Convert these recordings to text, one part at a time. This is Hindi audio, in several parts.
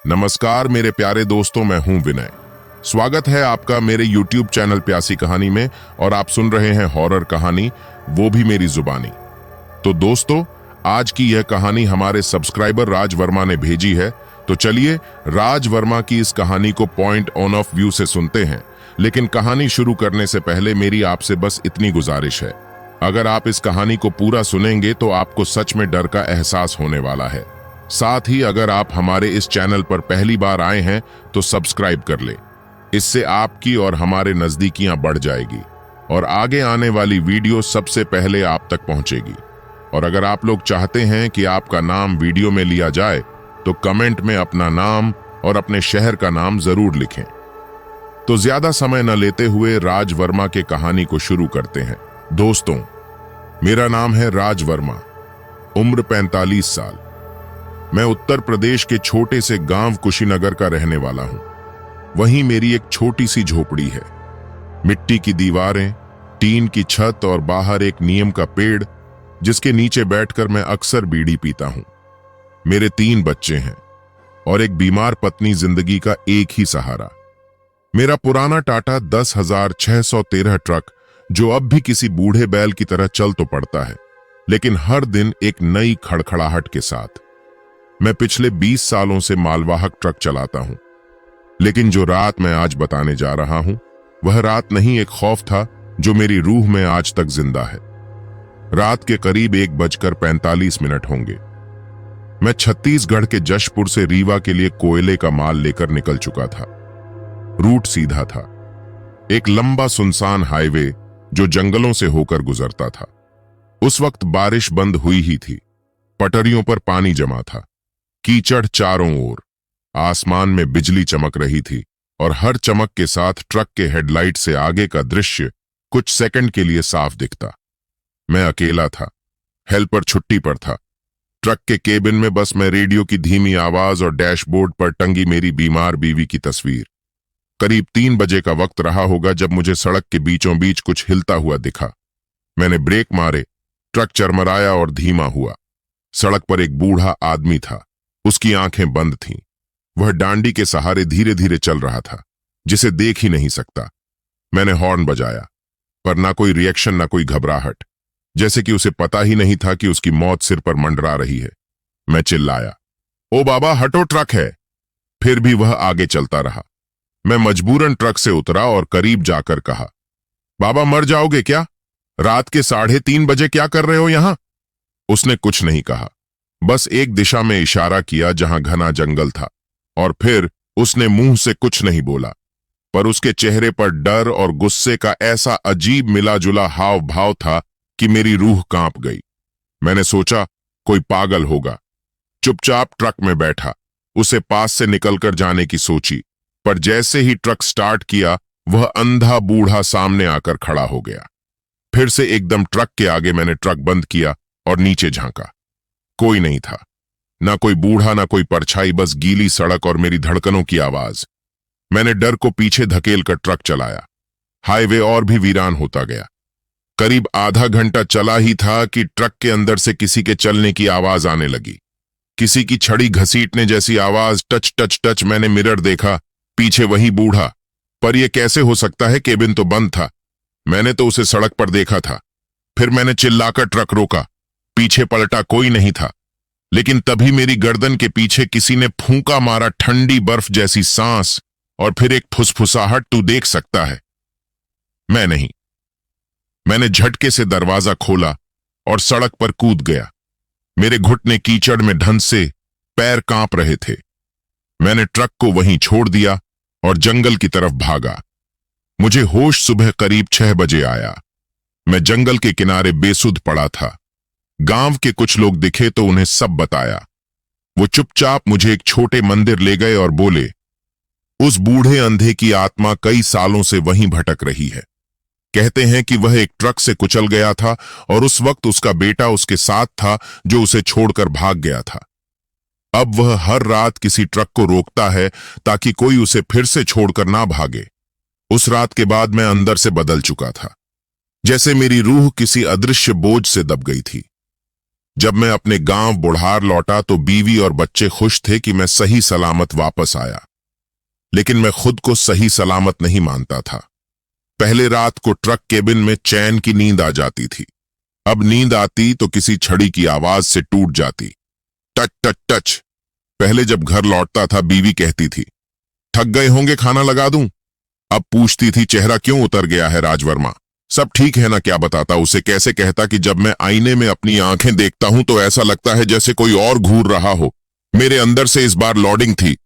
नमस्कार मेरे प्यारे दोस्तों, मैं हूं विनय। स्वागत है आपका मेरे YouTube चैनल प्यासी कहानी में और आप सुन रहे हैं हॉरर कहानी, वो भी मेरी जुबानी। तो दोस्तों, आज की यह कहानी हमारे सब्सक्राइबर राज वर्मा ने भेजी है। तो चलिए राज वर्मा की इस कहानी को पॉइंट ऑन ऑफ व्यू से सुनते हैं। लेकिन कहानी शुरू करने से पहले मेरी आपसे बस इतनी गुजारिश है, अगर आप इस कहानी को पूरा सुनेंगे तो आपको सच में डर का एहसास होने वाला है। साथ ही अगर आप हमारे इस चैनल पर पहली बार आए हैं तो सब्सक्राइब कर ले। इससे आपकी और हमारे नजदीकियां बढ़ जाएगी और आगे आने वाली वीडियो सबसे पहले आप तक पहुंचेगी। और अगर आप लोग चाहते हैं कि आपका नाम वीडियो में लिया जाए तो कमेंट में अपना नाम और अपने शहर का नाम जरूर लिखें। तो ज्यादा समय न लेते हुए राज वर्मा के कहानी को शुरू करते हैं। दोस्तों, मेरा नाम है राज वर्मा, उम्र 45 साल। मैं उत्तर प्रदेश के छोटे से गांव कुशीनगर का रहने वाला हूं। वहीं मेरी एक छोटी सी झोपड़ी है, मिट्टी की दीवारें, टीन की छत और बाहर एक नीम का पेड़ जिसके नीचे बैठकर मैं अक्सर बीड़ी पीता हूं। मेरे 3 बच्चे हैं और एक बीमार पत्नी, जिंदगी का एक ही सहारा। मेरा पुराना टाटा 10,613 ट्रक, जो अब भी किसी बूढ़े बैल की तरह चल तो पड़ता है, लेकिन हर दिन एक नई खड़खड़ाहट के साथ। मैं पिछले 20 सालों से मालवाहक ट्रक चलाता हूं, लेकिन जो रात मैं आज बताने जा रहा हूं, वह रात नहीं, एक खौफ था जो मेरी रूह में आज तक जिंदा है। रात के करीब 1:45 होंगे। मैं छत्तीसगढ़ के जशपुर से रीवा के लिए कोयले का माल लेकर निकल चुका था। रूट सीधा था, एक लंबा सुनसान हाईवे जो जंगलों से होकर गुजरता था। उस वक्त बारिश बंद हुई ही थी, पटरियों पर पानी जमा था, कीचड़ चारों ओर, आसमान में बिजली चमक रही थी और हर चमक के साथ ट्रक के हेडलाइट से आगे का दृश्य कुछ सेकंड के लिए साफ दिखता। मैं अकेला था, हेल्पर छुट्टी पर था। ट्रक के केबिन में बस मैं, रेडियो की धीमी आवाज और डैशबोर्ड पर टंगी मेरी बीमार बीवी की तस्वीर। करीब 3 बजे का वक्त रहा होगा जब मुझे सड़क के बीचों बीच कुछ हिलता हुआ दिखा। मैंने ब्रेक मारे, ट्रक चरमराया और धीमा हुआ। सड़क पर एक बूढ़ा आदमी था, उसकी आंखें बंद थीं। वह डांडी के सहारे धीरे धीरे चल रहा था, जिसे देख ही नहीं सकता। मैंने हॉर्न बजाया, पर ना कोई रिएक्शन, ना कोई घबराहट, जैसे कि उसे पता ही नहीं था कि उसकी मौत सिर पर मंडरा रही है। मैं चिल्लाया, ओ बाबा हटो, ट्रक है। फिर भी वह आगे चलता रहा। मैं मजबूरन ट्रक से उतरा और करीब जाकर कहा, बाबा मर जाओगे क्या? रात के 3:30 बजे क्या कर रहे हो यहां? उसने कुछ नहीं कहा, बस एक दिशा में इशारा किया जहां घना जंगल था, और फिर उसने मुंह से कुछ नहीं बोला, पर उसके चेहरे पर डर और गुस्से का ऐसा अजीब मिला जुला हाव भाव था कि मेरी रूह कांप गई। मैंने सोचा कोई पागल होगा। चुपचाप ट्रक में बैठा, उसे पास से निकलकर जाने की सोची, पर जैसे ही ट्रक स्टार्ट किया, वह अंधा बूढ़ा सामने आकर खड़ा हो गया। फिर से एकदम ट्रक के आगे मैंने ट्रक बंद किया और नीचे झांका। कोई नहीं था, ना कोई बूढ़ा, ना कोई परछाई, बस गीली सड़क और मेरी धड़कनों की आवाज। मैंने डर को पीछे धकेलकर ट्रक चलाया। हाईवे और भी वीरान होता गया। करीब आधा घंटा चला ही था कि ट्रक के अंदर से किसी के चलने की आवाज आने लगी, किसी की छड़ी घसीटने जैसी आवाज। Touch touch touch. मैंने मिरर देखा, पीछे वही बूढ़ा। पर यह कैसे हो सकता है? केबिन तो बंद था, मैंने तो उसे सड़क पर देखा था। फिर मैंने चिल्लाकर ट्रक रोका, पीछे पलटा, कोई नहीं था। लेकिन तभी मेरी गर्दन के पीछे किसी ने फूंका मारा, ठंडी बर्फ जैसी सांस, और फिर एक फुसफुसाहट, तू देख सकता है। मैं नहीं। मैंने झटके से दरवाजा खोला और सड़क पर कूद गया। मेरे घुटने कीचड़ में ढंसे, पैर कांप रहे थे। मैंने ट्रक को वहीं छोड़ दिया और जंगल की तरफ भागा। मुझे होश सुबह करीब 6 बजे आया। मैं जंगल के किनारे बेसुध पड़ा था। गांव के कुछ लोग दिखे तो उन्हें सब बताया। वो चुपचाप मुझे एक छोटे मंदिर ले गए और बोले, उस बूढ़े अंधे की आत्मा कई सालों से वहीं भटक रही है। कहते हैं कि वह एक ट्रक से कुचल गया था और उस वक्त उसका बेटा उसके साथ था, जो उसे छोड़कर भाग गया था। अब वह हर रात किसी ट्रक को रोकता है ताकि कोई उसे फिर से छोड़कर ना भागे। उस रात के बाद मैं अंदर से बदल चुका था, जैसे मेरी रूह किसी अदृश्य बोझ से दब गई थी। जब मैं अपने गांव बुढ़ार लौटा तो बीवी और बच्चे खुश थे कि मैं सही सलामत वापस आया। लेकिन मैं खुद को सही सलामत नहीं मानता था। पहले रात को ट्रक केबिन में चैन की नींद आ जाती थी। अब नींद आती तो किसी छड़ी की आवाज से टूट जाती। Touch touch touch. पहले जब घर लौटता था बीवी कहती थी, थक गए होंगे, खाना लगा दूं? अब पूछती थी, चेहरा क्यों उतर गया है राजवर्मा? सब ठीक है ना? क्या बताता उसे, कैसे कहता कि जब मैं आईने में अपनी आंखें देखता हूं तो ऐसा लगता है जैसे कोई और घूर रहा हो। मेरे अंदर से इस बार लॉडिंग थी,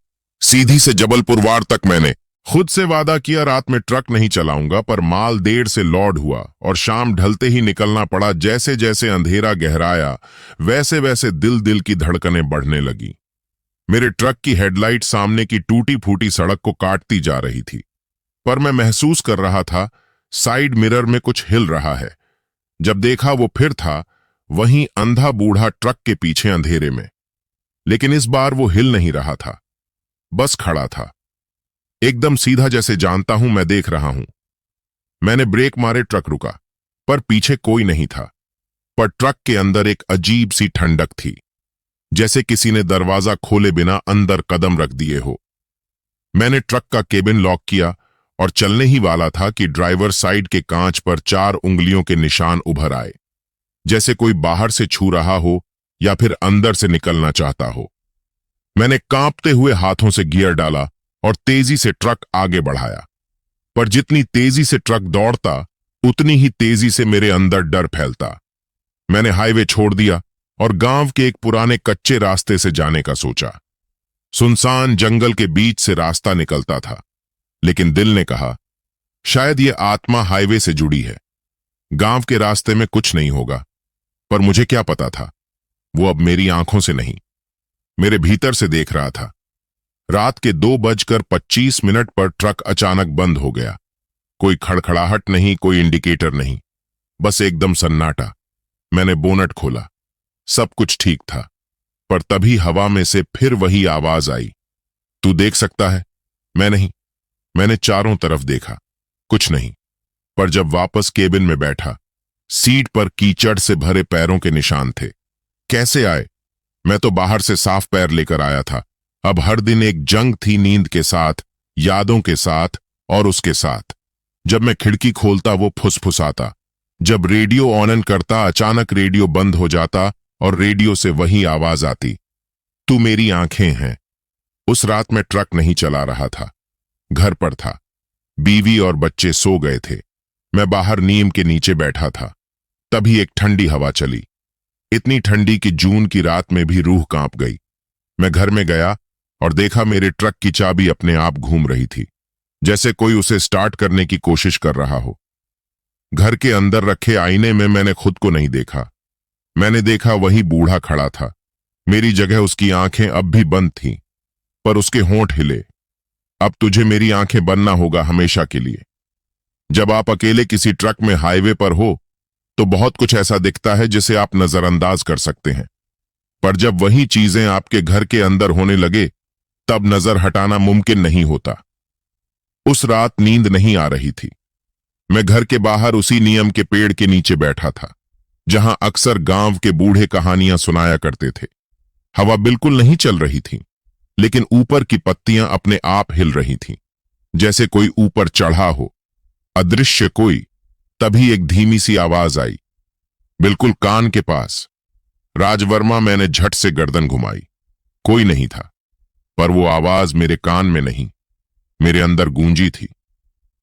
सीधी से जबलपुर वार तक। मैंने खुद से वादा किया रात में ट्रक नहीं चलाऊंगा, पर माल देर से लोड हुआ और शाम ढलते ही निकलना पड़ा। जैसे जैसे अंधेरा गहराया वैसे वैसे दिल दिल की धड़कनें बढ़ने लगी। मेरे ट्रक की हेडलाइट सामने की टूटी फूटी सड़क को काटती जा रही थी, पर मैं महसूस कर रहा था साइड मिरर में कुछ हिल रहा है। जब देखा वो फिर था, वहीं अंधा बूढ़ा ट्रक के पीछे अंधेरे में। लेकिन इस बार वो हिल नहीं रहा था, बस खड़ा था, एकदम सीधा, जैसे जानता हूं मैं देख रहा हूं। मैंने ब्रेक मारे, ट्रक रुका, पर पीछे कोई नहीं था। पर ट्रक के अंदर एक अजीब सी ठंडक थी, जैसे किसी ने दरवाजा खोले बिना अंदर कदम रख दिए हो। मैंने ट्रक का केबिन लॉक किया और चलने ही वाला था कि ड्राइवर साइड के कांच पर 4 उंगलियों के निशान उभर आए, जैसे कोई बाहर से छू रहा हो या फिर अंदर से निकलना चाहता हो। मैंने कांपते हुए हाथों से गियर डाला और तेजी से ट्रक आगे बढ़ाया। पर जितनी तेजी से ट्रक दौड़ता, उतनी ही तेजी से मेरे अंदर डर फैलता। मैंने हाईवे छोड़ दिया और गांव के एक पुराने कच्चे रास्ते से जाने का सोचा। सुनसान जंगल के बीच से रास्ता निकलता था, लेकिन दिल ने कहा, शायद ये आत्मा हाईवे से जुड़ी है। गांव के रास्ते में कुछ नहीं होगा। पर मुझे क्या पता था, वो अब मेरी आंखों से नहीं, मेरे भीतर से देख रहा था। रात के 2:25 पर ट्रक अचानक बंद हो गया। कोई खड़खड़ाहट नहीं, कोई इंडिकेटर नहीं, बस एकदम सन्नाटा। मैंने बोनट खोला, सब कुछ ठीक था, पर तभी हवा में से फिर वही आवाज आई, तू देख सकता है? मैं नहीं। मैंने चारों तरफ देखा, कुछ नहीं। पर जब वापस केबिन में बैठा, सीट पर कीचड़ से भरे पैरों के निशान थे। कैसे आए? मैं तो बाहर से साफ पैर लेकर आया था। अब हर दिन एक जंग थी, नींद के साथ, यादों के साथ और उसके साथ। जब मैं खिड़की खोलता वो फुसफुसाता, जब रेडियो ऑन करता अचानक रेडियो बंद हो जाता और रेडियो से वही आवाज आती, तू मेरी आंखें हैं। उस रात मैं ट्रक नहीं चला रहा था, घर पर था। बीवी और बच्चे सो गए थे। मैं बाहर नीम के नीचे बैठा था। तभी एक ठंडी हवा चली, इतनी ठंडी कि जून की रात में भी रूह कांप गई। मैं घर में गया और देखा मेरे ट्रक की चाबी अपने आप घूम रही थी, जैसे कोई उसे स्टार्ट करने की कोशिश कर रहा हो। घर के अंदर रखे आईने में मैंने खुद को नहीं देखा। मैंने देखा वही बूढ़ा खड़ा था। मेरी जगह उसकी आंखें अब भी बंद थीं, पर उसके होंठ हिले। अब तुझे मेरी आंखें बनना होगा हमेशा के लिए। जब आप अकेले किसी ट्रक में हाईवे पर हो तो बहुत कुछ ऐसा दिखता है जिसे आप नजरअंदाज कर सकते हैं, पर जब वही चीजें आपके घर के अंदर होने लगे तब नजर हटाना मुमकिन नहीं होता। उस रात नींद नहीं आ रही थी। मैं घर के बाहर उसी नीम के पेड़ के नीचे बैठा था, जहां अक्सर गांव के बूढ़े कहानियां सुनाया करते थे। हवा बिल्कुल नहीं चल रही थी, लेकिन ऊपर की पत्तियां अपने आप हिल रही थीं, जैसे कोई ऊपर चढ़ा हो, अदृश्य कोई। तभी एक धीमी सी आवाज आई, बिल्कुल कान के पास। राजवर्मा। मैंने झट से गर्दन घुमाई। कोई नहीं था, पर वो आवाज मेरे कान में नहीं, मेरे अंदर गूंजी थी।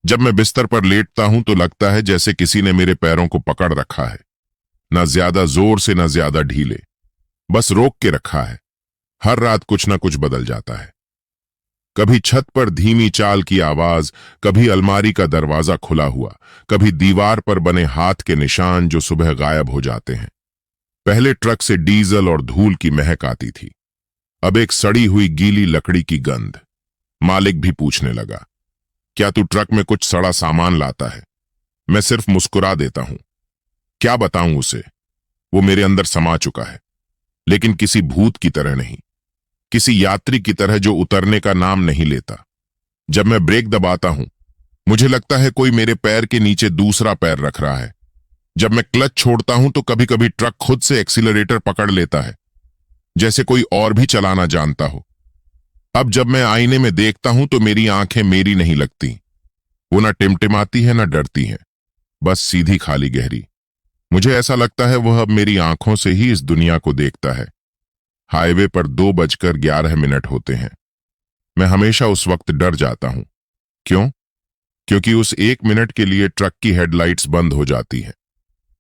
जब मैं बिस्तर पर लेटता हूं तो लगता है जैसे किसी ने मेरे पैरों को पकड़ रखा है, ना ज्यादा जोर से, ना ज्यादा ढीले, बस रोक के रखा है। हर रात कुछ ना कुछ बदल जाता है। कभी छत पर धीमी चाल की आवाज, कभी अलमारी का दरवाजा खुला हुआ, कभी दीवार पर बने हाथ के निशान जो सुबह गायब हो जाते हैं। पहले ट्रक से डीजल और धूल की महक आती थी, अब एक सड़ी हुई गीली लकड़ी की गंध। मालिक भी पूछने लगा, क्या तू ट्रक में कुछ सड़ा सामान लाता है? मैं सिर्फ मुस्कुरा देता हूं। क्या बताऊं उसे, वो मेरे अंदर समा चुका है, लेकिन किसी भूत की तरह नहीं, किसी यात्री की तरह जो उतरने का नाम नहीं लेता। जब मैं ब्रेक दबाता हूं, मुझे लगता है कोई मेरे पैर के नीचे दूसरा पैर रख रहा है, जब मैं क्लच छोड़ता हूं तो कभी कभी ट्रक खुद से एक्सीलरेटर पकड़ लेता है, जैसे कोई और भी चलाना जानता हो। अब जब मैं आईने में देखता हूं तो मेरी आंखें मेरी नहीं लगती। वो ना टिमटिमाती है ना डरती है, बस सीधी खाली गहरी। मुझे ऐसा लगता है वह अब मेरी आंखों से ही इस दुनिया को देखता है। हाईवे पर 2:11 होते हैं। मैं हमेशा उस वक्त डर जाता हूं। क्यों? क्योंकि उस 1 मिनट के लिए ट्रक की हेडलाइट्स बंद हो जाती हैं,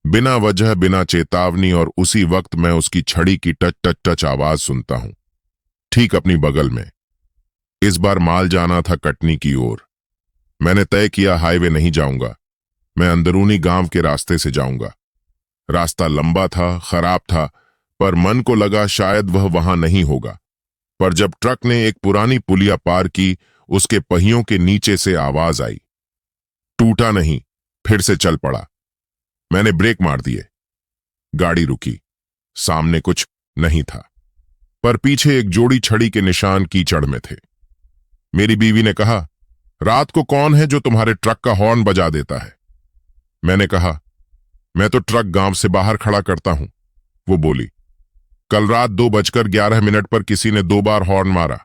बिना वजह, बिना चेतावनी, और उसी वक्त मैं उसकी छड़ी की टच टच टच आवाज सुनता हूं, ठीक अपनी बगल में। इस बार माल जाना था कटनी की ओर। मैंने तय किया हाईवे नहीं जाऊंगा, मैं अंदरूनी गांव के रास्ते से जाऊंगा। रास्ता लंबा था, खराब था, पर मन को लगा शायद वह वहां नहीं होगा। पर जब ट्रक ने एक पुरानी पुलिया पार की, उसके पहियों के नीचे से आवाज आई। टूटा नहीं, फिर से चल पड़ा। मैंने ब्रेक मार दिए। गाड़ी रुकी। सामने कुछ नहीं था, पर पीछे एक जोड़ी छड़ी के निशान कीचड़ में थे। मेरी बीवी ने कहा, रात को कौन है जो तुम्हारे ट्रक का हॉर्न बजा देता है? मैंने कहा, मैं तो ट्रक गांव से बाहर खड़ा करता हूं। वो बोली, कल रात 2:11 पर किसी ने 2 बार हॉर्न मारा।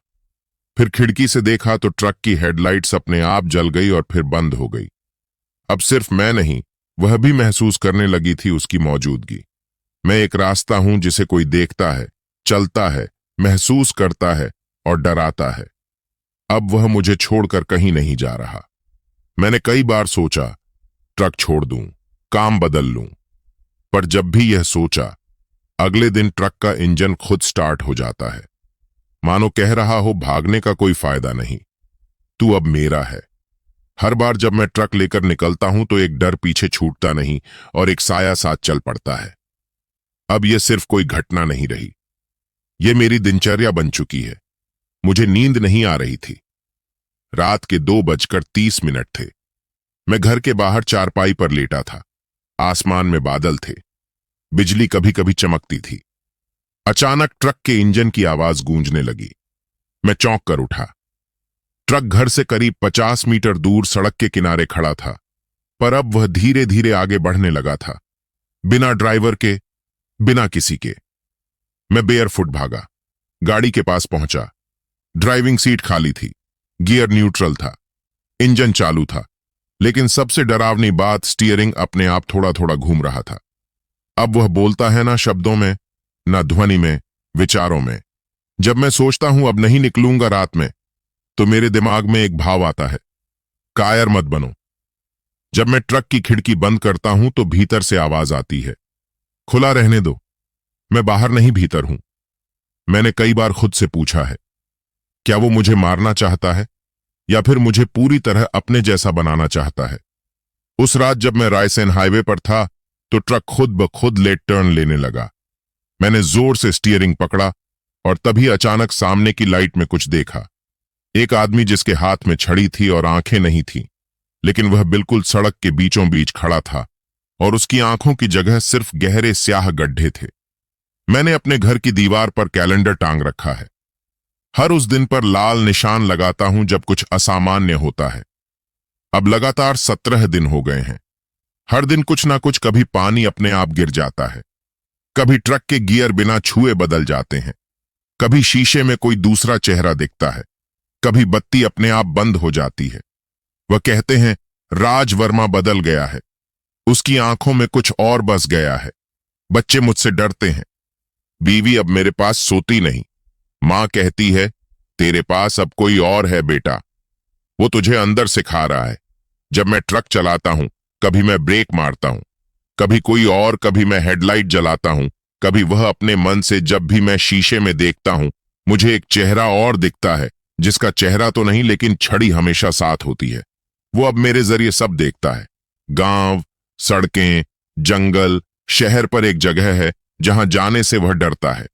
फिर खिड़की से देखा तो ट्रक की हेडलाइट्स अपने आप जल गई और फिर बंद हो गई। अब सिर्फ मैं नहीं, वह भी महसूस करने लगी थी उसकी मौजूदगी। मैं एक रास्ता हूं जिसे कोई देखता है, चलता है, महसूस करता है और डराता है। अब वह मुझे छोड़कर कहीं नहीं जा रहा। मैंने कई बार सोचा, ट्रक छोड़ दूं, काम बदल लूं, पर जब भी यह सोचा, अगले दिन ट्रक का इंजन खुद स्टार्ट हो जाता है, मानो कह रहा हो भागने का कोई फायदा नहीं, तू अब मेरा है। हर बार जब मैं ट्रक लेकर निकलता हूं तो एक डर पीछे छूटता नहीं और एक साया साथ चल पड़ता है। अब यह सिर्फ कोई घटना नहीं रही, यह मेरी दिनचर्या बन चुकी है। मुझे नींद नहीं आ रही थी। रात के 2:30 थे। मैं घर के बाहर चारपाई पर लेटा था। आसमान में बादल थे, बिजली कभी कभी चमकती थी। अचानक ट्रक के इंजन की आवाज गूंजने लगी। मैं चौंक कर उठा। ट्रक घर से करीब 50 मीटर दूर सड़क के किनारे खड़ा था, पर अब वह धीरे धीरे आगे बढ़ने लगा था, बिना ड्राइवर के, बिना किसी के। मैं बेयरफुट भागा, गाड़ी के पास पहुंचा। ड्राइविंग सीट खाली थी, गियर न्यूट्रल था, इंजन चालू था, लेकिन सबसे डरावनी बात, स्टीयरिंग अपने आप थोड़ा थोड़ा घूम रहा था। अब वह बोलता है ना शब्दों में, ना ध्वनि में, विचारों में। जब मैं सोचता हूं अब नहीं निकलूंगा रात में, तो मेरे दिमाग में एक भाव आता है, कायर मत बनो। जब मैं ट्रक की खिड़की बंद करता हूं तो भीतर से आवाज आती है, खुला रहने दो, मैं बाहर नहीं भीतर हूं। मैंने कई बार खुद से पूछा है, क्या वो मुझे मारना चाहता है या फिर मुझे पूरी तरह अपने जैसा बनाना चाहता है? उस रात जब मैं रायसेन हाईवे पर था तो ट्रक खुद ब खुद लेट टर्न लेने लगा। मैंने जोर से स्टीयरिंग पकड़ा और तभी अचानक सामने की लाइट में कुछ देखा। एक आदमी जिसके हाथ में छड़ी थी और आंखें नहीं थीं, लेकिन वह बिल्कुल सड़क के बीचों बीच खड़ा था और उसकी आंखों की जगह सिर्फ गहरे स्याह गड्ढे थे। मैंने अपने घर की दीवार पर कैलेंडर टांग रखा है। हर उस दिन पर लाल निशान लगाता हूं जब कुछ असामान्य होता है। अब लगातार 17 दिन हो गए हैं। हर दिन कुछ ना कुछ, कभी पानी अपने आप गिर जाता है, कभी ट्रक के गियर बिना छुए बदल जाते हैं, कभी शीशे में कोई दूसरा चेहरा दिखता है, कभी बत्ती अपने आप बंद हो जाती है। वह कहते हैं राज वर्मा बदल गया है, उसकी आंखों में कुछ और बस गया है। बच्चे मुझसे डरते हैं। बीवी अब मेरे पास सोती नहीं। मां कहती है तेरे पास अब कोई और है बेटा, वो तुझे अंदर सिखा रहा है। जब मैं ट्रक चलाता हूं, कभी मैं ब्रेक मारता हूं, कभी कोई और, कभी मैं हेडलाइट जलाता हूं, कभी वह अपने मन से। जब भी मैं शीशे में देखता हूं, मुझे एक चेहरा और दिखता है, जिसका चेहरा तो नहीं लेकिन छड़ी हमेशा साथ होती है। वो अब मेरे जरिए सब देखता है। गांव, सड़कें, जंगल, शहर पर एक जगह है जहां जाने से वह डरता है।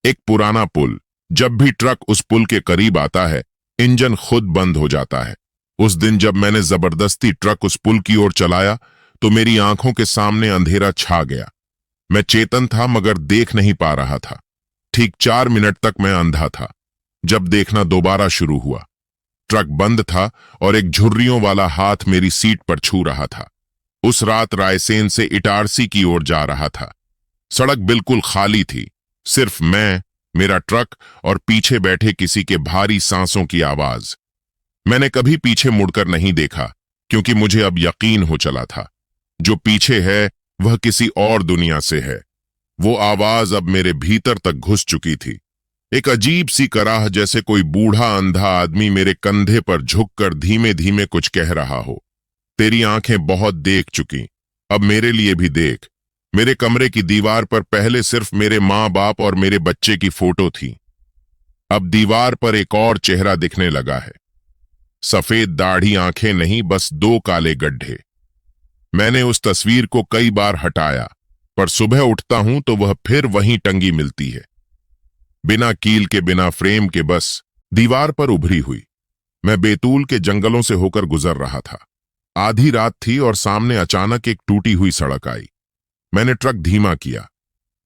एक पुराना पुल। जब भी ट्रक उस पुल के करीब आता है, इंजन खुद बंद हो जाता है। उस दिन जब मैंने जबरदस्ती ट्रक उस पुल की ओर चलाया तो मेरी आंखों के सामने अंधेरा छा गया। मैं चेतन था मगर देख नहीं पा रहा था। ठीक 4 मिनट तक मैं अंधा था। जब देखना दोबारा शुरू हुआ, ट्रक बंद था और एक झुर्रियों वाला हाथ मेरी सीट पर छू रहा था। उस रात रायसेन से इटारसी की ओर जा रहा था। सड़क बिल्कुल खाली थी, सिर्फ मैं, मेरा ट्रक और पीछे बैठे किसी के भारी सांसों की आवाज। मैंने कभी पीछे मुड़कर नहीं देखा, क्योंकि मुझे अब यकीन हो चला था, जो पीछे है वह किसी और दुनिया से है। वो आवाज अब मेरे भीतर तक घुस चुकी थी। एक अजीब सी कराह, जैसे कोई बूढ़ा अंधा आदमी मेरे कंधे पर झुककर धीमे धीमे कुछ कह रहा हो। तेरी आंखें बहुत देख चुकी, अब मेरे लिए भी देख। मेरे कमरे की दीवार पर पहले सिर्फ मेरे माँ बाप और मेरे बच्चे की फोटो थी, अब दीवार पर एक और चेहरा दिखने लगा है। सफेद दाढ़ी, आंखें नहीं, बस दो काले गड्ढे। मैंने उस तस्वीर को कई बार हटाया, पर सुबह उठता हूं तो वह फिर वहीं टंगी मिलती है, बिना कील के, बिना फ्रेम के, बस दीवार पर उभरी हुई। मैं बैतूल के जंगलों से होकर गुजर रहा था। आधी रात थी और सामने अचानक एक टूटी हुई सड़क आई। मैंने ट्रक धीमा किया,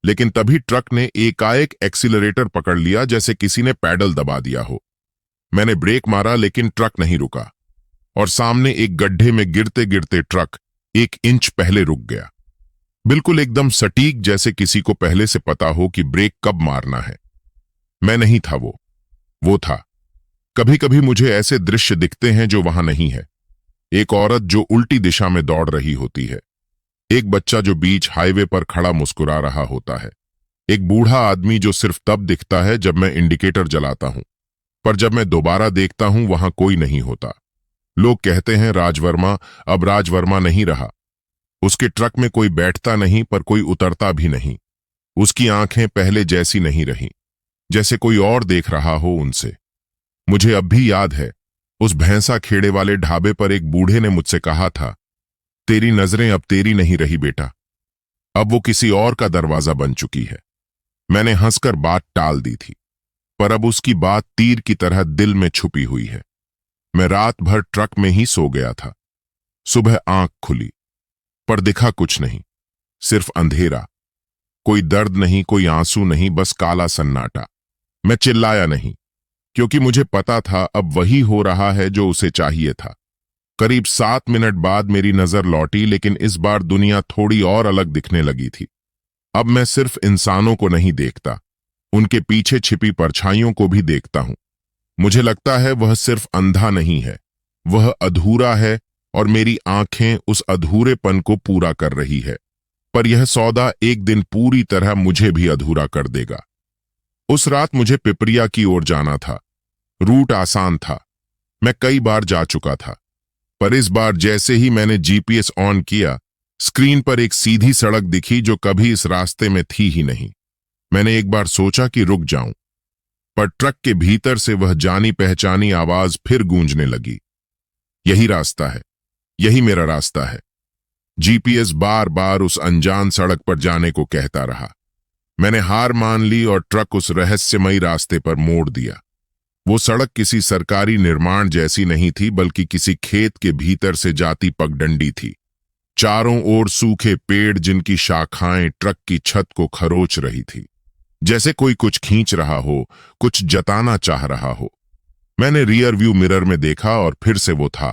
लेकिन तभी ट्रक ने एकाएक एक्सीलरेटर पकड़ लिया, जैसे किसी ने पैडल दबा दिया हो। मैंने ब्रेक मारा, लेकिन ट्रक नहीं रुका, और सामने एक गड्ढे में गिरते गिरते ट्रक 1 इंच पहले रुक गया। बिल्कुल एकदम सटीक, जैसे किसी को पहले से पता हो कि ब्रेक कब मारना है। मैं नहीं था, वो था। कभी कभी मुझे ऐसे दृश्य दिखते हैं जो वहां नहीं है। एक औरत जो उल्टी दिशा में दौड़ रही होती है, एक बच्चा जो बीच हाईवे पर खड़ा मुस्कुरा रहा होता है, एक बूढ़ा आदमी जो सिर्फ तब दिखता है जब मैं इंडिकेटर जलाता हूं, पर जब मैं दोबारा देखता हूं वहां कोई नहीं होता। लोग कहते हैं राजवर्मा अब राजवर्मा नहीं रहा। उसके ट्रक में कोई बैठता नहीं, पर कोई उतरता भी नहीं। उसकी आंखें पहले जैसी नहीं रहीं, जैसे कोई और देख रहा हो उनसे। मुझे अब भी याद है, उस भैंसा खेड़े वाले ढाबे पर एक बूढ़े ने मुझसे कहा था, तेरी नजरें अब तेरी नहीं रही बेटा, अब वो किसी और का दरवाजा बन चुकी है। मैंने हंसकर बात टाल दी थी, पर अब उसकी बात तीर की तरह दिल में छुपी हुई है। मैं रात भर ट्रक में ही सो गया था। सुबह आंख खुली, पर दिखा कुछ नहीं, सिर्फ अंधेरा। कोई दर्द नहीं, कोई आंसू नहीं, बस काला सन्नाटा। मैं चिल्लाया नहीं, क्योंकि मुझे पता था अब वही हो रहा है जो उसे चाहिए था। करीब 7 मिनट बाद मेरी नजर लौटी, लेकिन इस बार दुनिया थोड़ी और अलग दिखने लगी थी। अब मैं सिर्फ इंसानों को नहीं देखता, उनके पीछे छिपी परछाइयों को भी देखता हूं। मुझे लगता है वह सिर्फ अंधा नहीं है, वह अधूरा है, और मेरी आंखें उस अधूरेपन को पूरा कर रही है। पर यह सौदा एक दिन पूरी तरह मुझे भी अधूरा कर देगा। उस रात मुझे पिपरिया की ओर जाना था। रूट आसान था, मैं कई बार जा चुका था, पर इस बार जैसे ही मैंने जीपीएस ऑन किया, स्क्रीन पर एक सीधी सड़क दिखी जो कभी इस रास्ते में थी ही नहीं। मैंने एक बार सोचा कि रुक जाऊं, पर ट्रक के भीतर से वह जानी पहचानी आवाज फिर गूंजने लगी, यही रास्ता है, यही मेरा रास्ता है। जीपीएस बार बार उस अनजान सड़क पर जाने को कहता रहा। मैंने हार मान ली और ट्रक उस रहस्यमयी रास्ते पर मोड़ दिया। वो सड़क किसी सरकारी निर्माण जैसी नहीं थी, बल्कि किसी खेत के भीतर से जाती पगडंडी थी। चारों ओर सूखे पेड़, जिनकी शाखाएं ट्रक की छत को खरोच रही थी, जैसे कोई कुछ खींच रहा हो, कुछ जताना चाह रहा हो। मैंने रियर व्यू मिरर में देखा, और फिर से वो था,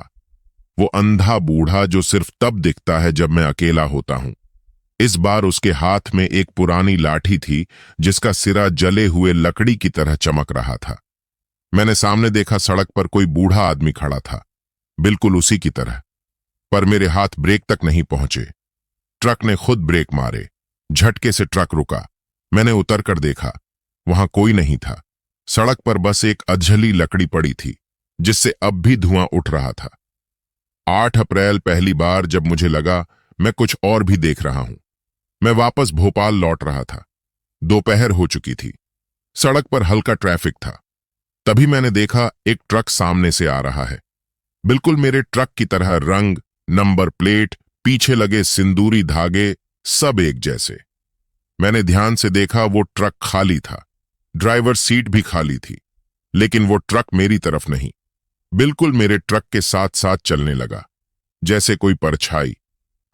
वो अंधा बूढ़ा जो सिर्फ तब दिखता है जब मैं अकेला होता हूं। इस बार उसके हाथ में एक पुरानी लाठी थी, जिसका सिरा जले हुए लकड़ी की तरह चमक रहा था। मैंने सामने देखा, सड़क पर कोई बूढ़ा आदमी खड़ा था, बिल्कुल उसी की तरह, पर मेरे हाथ ब्रेक तक नहीं पहुंचे। ट्रक ने खुद ब्रेक मारे, झटके से ट्रक रुका। मैंने उतर कर देखा, वहां कोई नहीं था। सड़क पर बस एक अधजली लकड़ी पड़ी थी, जिससे अब भी धुआं उठ रहा था। 8 अप्रैल, पहली बार जब मुझे लगा मैं कुछ और भी देख रहा हूं। मैं वापस भोपाल लौट रहा था। दोपहर हो चुकी थी। सड़क पर हल्का ट्रैफिक था। तभी मैंने देखा, एक ट्रक सामने से आ रहा है, बिल्कुल मेरे ट्रक की तरह। रंग, नंबर प्लेट, पीछे लगे सिंदूरी धागे, सब एक जैसे। मैंने ध्यान से देखा, वो ट्रक खाली था, ड्राइवर सीट भी खाली थी, लेकिन वो ट्रक मेरी तरफ नहीं, बिल्कुल मेरे ट्रक के साथ साथ चलने लगा, जैसे कोई परछाई।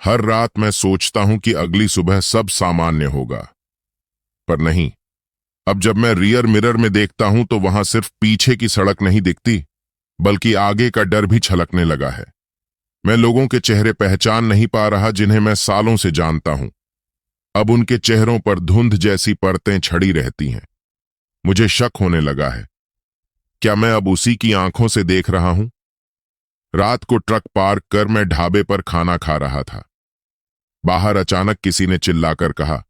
हर रात मैं सोचता हूं कि अगली सुबह सब सामान्य होगा, पर नहीं। अब जब मैं रियर मिरर में देखता हूं तो वहां सिर्फ पीछे की सड़क नहीं दिखती, बल्कि आगे का डर भी छलकने लगा है। मैं लोगों के चेहरे पहचान नहीं पा रहा जिन्हें मैं सालों से जानता हूं। अब उनके चेहरों पर धुंध जैसी परतें छड़ी रहती हैं। मुझे शक होने लगा है, क्या मैं अब उसी की आंखों से देख रहा हूं? रात को ट्रक पार्क कर मैं ढाबे पर खाना खा रहा था। बाहर अचानक किसी ने चिल्लाकर कहा,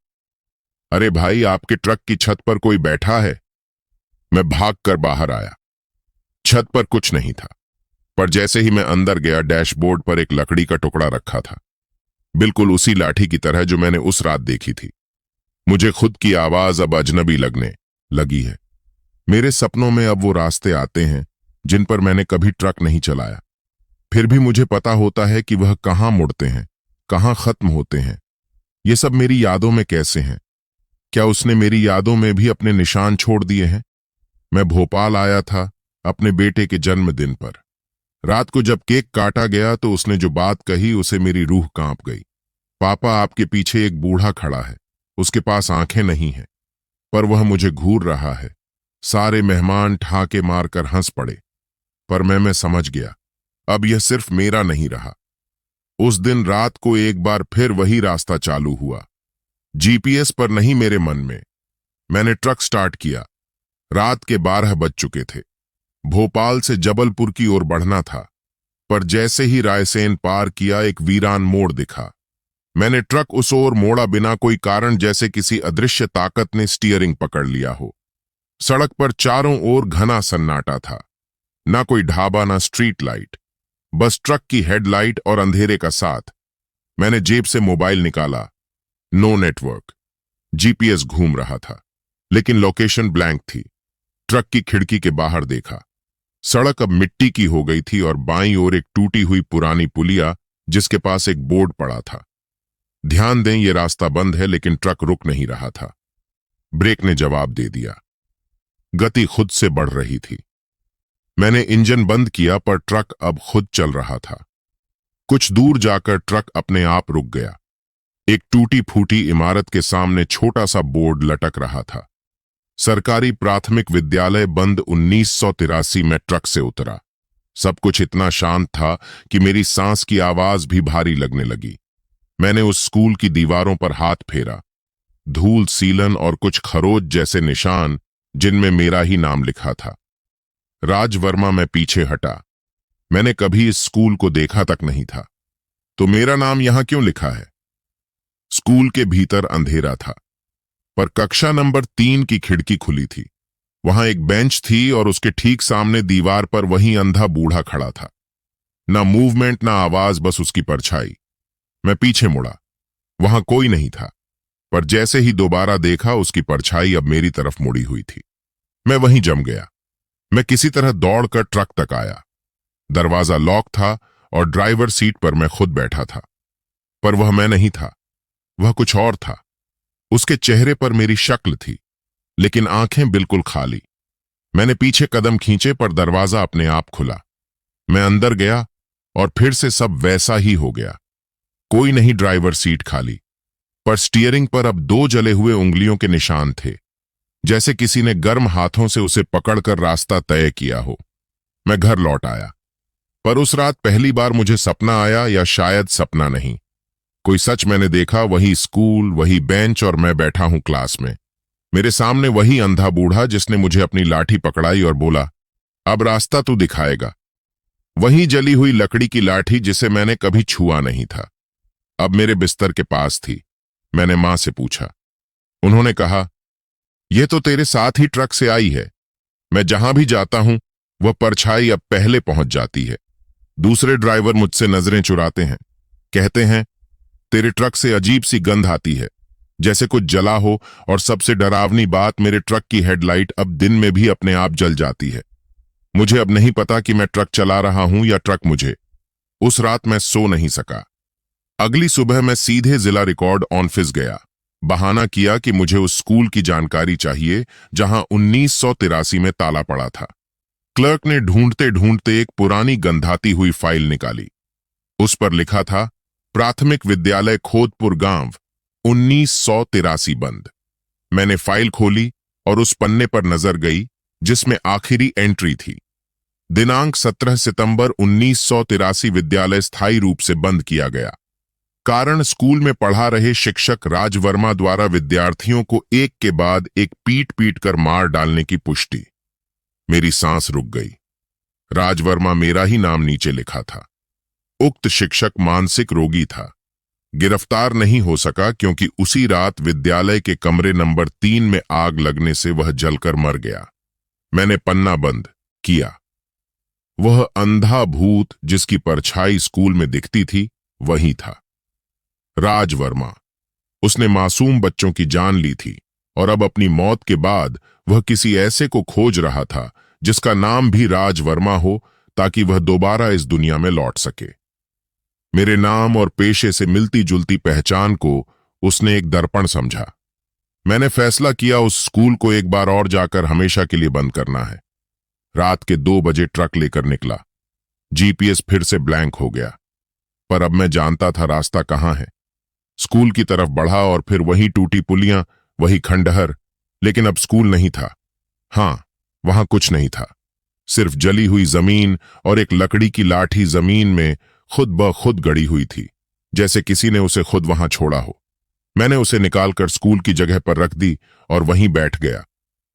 अरे भाई, आपके ट्रक की छत पर कोई बैठा है। मैं भागकर बाहर आया। छत पर कुछ नहीं था, पर जैसे ही मैं अंदर गया, डैशबोर्ड पर एक लकड़ी का टुकड़ा रखा था, बिल्कुल उसी लाठी की तरह जो मैंने उस रात देखी थी। मुझे खुद की आवाज अब अजनबी लगने लगी है। मेरे सपनों में अब वो रास्ते आते हैं जिन पर मैंने कभी ट्रक नहीं चलाया। फिर भी मुझे पता होता है कि वह कहां मुड़ते हैं, कहां खत्म होते हैं। ये सब मेरी यादों में कैसे हैं? क्या उसने मेरी यादों में भी अपने निशान छोड़ दिए हैं? मैं भोपाल आया था अपने बेटे के जन्मदिन पर। रात को जब केक काटा गया तो उसने जो बात कही, उसे मेरी रूह कांप गई। पापा, आपके पीछे एक बूढ़ा खड़ा है। उसके पास आंखें नहीं हैं, पर वह मुझे घूर रहा है। सारे मेहमान ठाके मारकर हंस पड़े, पर मैं समझ गया, अब यह सिर्फ मेरा नहीं रहा। उस दिन रात को एक बार फिर वही रास्ता चालू हुआ, जीपीएस पर नहीं, मेरे मन में। मैंने ट्रक स्टार्ट किया। रात के 12 बज चुके थे। भोपाल से जबलपुर की ओर बढ़ना था, पर जैसे ही रायसेन पार किया, एक वीरान मोड़ दिखा। मैंने ट्रक उस ओर मोड़ा बिना कोई कारण, जैसे किसी अदृश्य ताकत ने स्टीयरिंग पकड़ लिया हो। सड़क पर चारों ओर घना सन्नाटा था। ना कोई ढाबा, ना स्ट्रीट लाइट, बस ट्रक की हेडलाइट और अंधेरे का साथ। मैंने जेब से मोबाइल निकाला। No network. जीपीएस घूम रहा था, लेकिन लोकेशन ब्लैंक थी। ट्रक की खिड़की के बाहर देखा। सड़क अब मिट्टी की हो गई थी और बाईं ओर एक टूटी हुई पुरानी पुलिया, जिसके पास एक बोर्ड पड़ा था, ध्यान दें, यह रास्ता बंद है। लेकिन ट्रक रुक नहीं रहा था। ब्रेक ने जवाब दे दिया। गति खुद से बढ़ रही थी। मैंने इंजन बंद किया, पर ट्रक अब खुद चल रहा था। कुछ दूर जाकर ट्रक अपने आप रुक गया। एक टूटी फूटी इमारत के सामने छोटा सा बोर्ड लटक रहा था, सरकारी प्राथमिक विद्यालय बंद 1983। में ट्रक से उतरा। सब कुछ इतना शांत था कि मेरी सांस की आवाज भी भारी लगने लगी। मैंने उस स्कूल की दीवारों पर हाथ फेरा। धूल, सीलन और कुछ खरोच जैसे निशान, जिनमें मेरा ही नाम लिखा था। राज वर्मा। मैं पीछे हटा। मैंने कभी इस स्कूल को देखा तक नहीं था, तो मेरा नाम यहां क्यों लिखा है? स्कूल के भीतर अंधेरा था, पर कक्षा नंबर 3 की खिड़की खुली थी। वहां एक बेंच थी और उसके ठीक सामने दीवार पर वही अंधा बूढ़ा खड़ा था। ना मूवमेंट, ना आवाज, बस उसकी परछाई। मैं पीछे मुड़ा। वहां कोई नहीं था, पर जैसे ही दोबारा देखा, उसकी परछाई अब मेरी तरफ मुड़ी हुई थी। मैं वहीं जम गया। मैं किसी तरह दौड़कर ट्रक तक आया। दरवाजा लॉक था और ड्राइवर सीट पर मैं खुद बैठा था, पर वह मैं नहीं था। वह कुछ और था। उसके चेहरे पर मेरी शक्ल थी, लेकिन आंखें बिल्कुल खाली। मैंने पीछे कदम खींचे, पर दरवाजा अपने आप खुला। मैं अंदर गया और फिर से सब वैसा ही हो गया। कोई नहीं, ड्राइवर सीट खाली, पर स्टीयरिंग पर अब 2 जले हुए उंगलियों के निशान थे, जैसे किसी ने गर्म हाथों से उसे पकड़कर रास्ता तय किया हो। मैं घर लौट आया, पर उस रात पहली बार मुझे सपना आया, या शायद सपना नहीं, कोई सच मैंने देखा। वही स्कूल, वही बेंच, और मैं बैठा हूं क्लास में। मेरे सामने वही अंधा बूढ़ा जिसने मुझे अपनी लाठी पकड़ाई और बोला, अब रास्ता तू दिखाएगा। वही जली हुई लकड़ी की लाठी जिसे मैंने कभी छुआ नहीं था, अब मेरे बिस्तर के पास थी। मैंने मां से पूछा। उन्होंने कहा, यह तो तेरे साथ ही ट्रक से आई है। मैं जहां भी जाता हूं, वह परछाई अब पहले पहुंच जाती है। दूसरे ड्राइवर मुझसे नजरें चुराते हैं, कहते हैं, तेरे ट्रक से अजीब सी गंध आती है, जैसे कुछ जला हो। और सबसे डरावनी बात, मेरे ट्रक की हेडलाइट अब दिन में भी अपने आप जल जाती है। मुझे अब नहीं पता कि मैं ट्रक चला रहा हूं या ट्रक मुझे। उस रात मैं सो नहीं सका। अगली सुबह मैं सीधे जिला रिकॉर्ड ऑफिस गया। बहाना किया कि मुझे उस स्कूल की जानकारी चाहिए जहां 1983 में ताला पड़ा था। क्लर्क ने ढूंढते ढूंढते एक पुरानी गंधाती हुई फाइल निकाली। उस पर लिखा था, प्राथमिक विद्यालय खोदपुर गांव 1983 बंद। मैंने फाइल खोली और उस पन्ने पर नजर गई जिसमें आखिरी एंट्री थी, दिनांक 17 सितंबर 1983 विद्यालय स्थायी रूप से बंद किया गया। कारण स्कूल में पढ़ा रहे शिक्षक राज वर्मा द्वारा विद्यार्थियों को एक के बाद एक पीट पीट कर मार डालने की पुष्टि। मेरी सांस रुक गई। राज वर्मा मेरा ही नाम नीचे लिखा था। उक्त शिक्षक मानसिक रोगी था। गिरफ्तार नहीं हो सका क्योंकि उसी रात विद्यालय के कमरे नंबर 3 में आग लगने से वह जलकर मर गया। मैंने पन्ना बंद किया। वह अंधा भूत जिसकी परछाई स्कूल में दिखती थी वही था, राज वर्मा। उसने मासूम बच्चों की जान ली थी और अब अपनी मौत के बाद वह किसी ऐसे को खोज रहा था जिसका नाम भी राज वर्मा हो, ताकि वह दोबारा इस दुनिया में लौट सके। मेरे नाम और पेशे से मिलती जुलती पहचान को उसने एक दर्पण समझा। मैंने फैसला किया उस स्कूल को एक बार और जाकर हमेशा के लिए बंद करना है। रात के 2 बजे ट्रक लेकर निकला। जीपीएस फिर से ब्लैंक हो गया, पर अब मैं जानता था रास्ता कहां है। स्कूल की तरफ बढ़ा और फिर वही टूटी पुलियां, वही खंडहर, लेकिन अब स्कूल नहीं था। हां, वहां कुछ नहीं था, सिर्फ जली हुई जमीन और एक लकड़ी की लाठी जमीन में खुद ब खुद गड़ी हुई थी, जैसे किसी ने उसे खुद वहां छोड़ा हो। मैंने उसे निकालकर स्कूल की जगह पर रख दी और वहीं बैठ गया।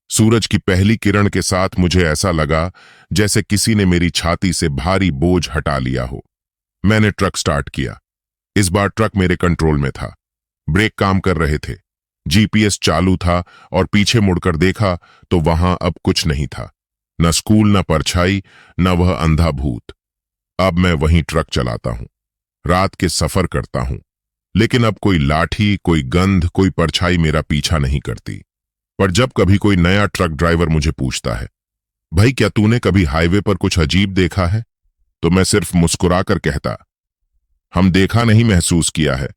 सूरज की पहली किरण के साथ मुझे ऐसा लगा जैसे किसी ने मेरी छाती से भारी बोझ हटा लिया हो। मैंने ट्रक स्टार्ट किया। इस बार ट्रक मेरे कंट्रोल में था। ब्रेक काम कर रहे थे, जीपीएस चालू था और पीछे मुड़कर देखा तो वहां अब कुछ नहीं था, न स्कूल, न परछाई, न वह अंधा भूत। अब मैं वहीं ट्रक चलाता हूं, रात के सफर करता हूं, लेकिन अब कोई लाठी, कोई गंध, कोई परछाई मेरा पीछा नहीं करती। पर जब कभी कोई नया ट्रक ड्राइवर मुझे पूछता है, भाई क्या तूने कभी हाईवे पर कुछ अजीब देखा है, तो मैं सिर्फ मुस्कुराकर कहता, हम देखा नहीं महसूस किया है।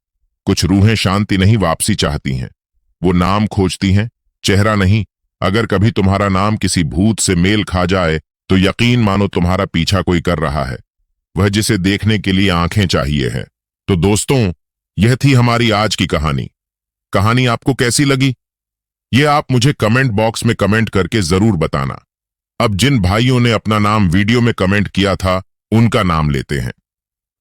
कुछ रूहें शांति नहीं वापसी चाहती हैं, वो नाम खोजती हैं, चेहरा नहीं। अगर कभी तुम्हारा नाम किसी भूत से मेल खा जाए तो यकीन मानो तुम्हारा पीछा कोई कर रहा है, वह जिसे देखने के लिए आंखें चाहिए हैं। तो दोस्तों, यह थी हमारी आज की कहानी। कहानी आपको कैसी लगी ये आप मुझे कमेंट बॉक्स में कमेंट करके जरूर बताना। अब जिन भाइयों ने अपना नाम वीडियो में कमेंट किया था उनका नाम लेते हैं।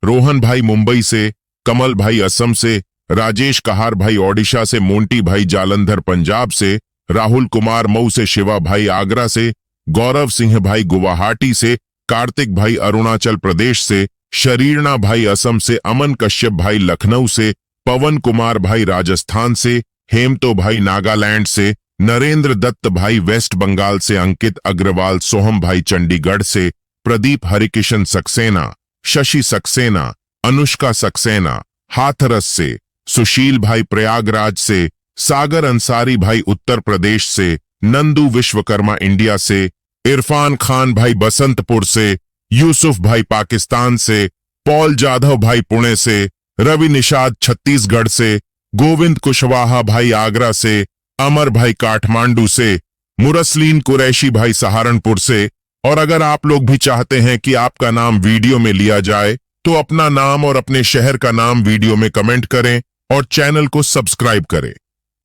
रोहन भाई मुंबई से, कमल भाई असम से, राजेश कहार भाई ओडिशा से, मोंटी भाई जालंधर पंजाब से, राहुल कुमार मऊ से, शिवा भाई आगरा से, गौरव सिंह भाई गुवाहाटी से, कार्तिक भाई अरुणाचल प्रदेश से, शरीरना भाई असम से, अमन कश्यप भाई लखनऊ से, पवन कुमार भाई राजस्थान से, हेमतो भाई नागालैंड से, नरेंद्र दत्त भाई वेस्ट बंगाल से, अंकित अग्रवाल, सोहम भाई चंडीगढ़ से, प्रदीप हरिकिशन सक्सेना, शशि सक्सेना, अनुष्का सक्सेना हाथरस से, सुशील भाई प्रयागराज से, सागर अंसारी भाई उत्तर प्रदेश से, नंदू विश्वकर्मा इंडिया से, इरफान खान भाई बसंतपुर से, यूसुफ भाई पाकिस्तान से, पॉल जाधव भाई पुणे से, रवि निषाद छत्तीसगढ़ से, गोविंद कुशवाहा भाई आगरा से, अमर भाई काठमांडू से, मुरसलीन कुरैशी भाई सहारनपुर से। और अगर आप लोग भी चाहते हैं कि आपका नाम वीडियो में लिया जाए तो अपना नाम और अपने शहर का नाम वीडियो में कमेंट करें और चैनल को सब्सक्राइब करें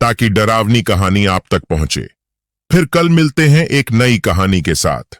ताकि डरावनी कहानी आप तक पहुंचे। फिर कल मिलते हैं एक नई कहानी के साथ।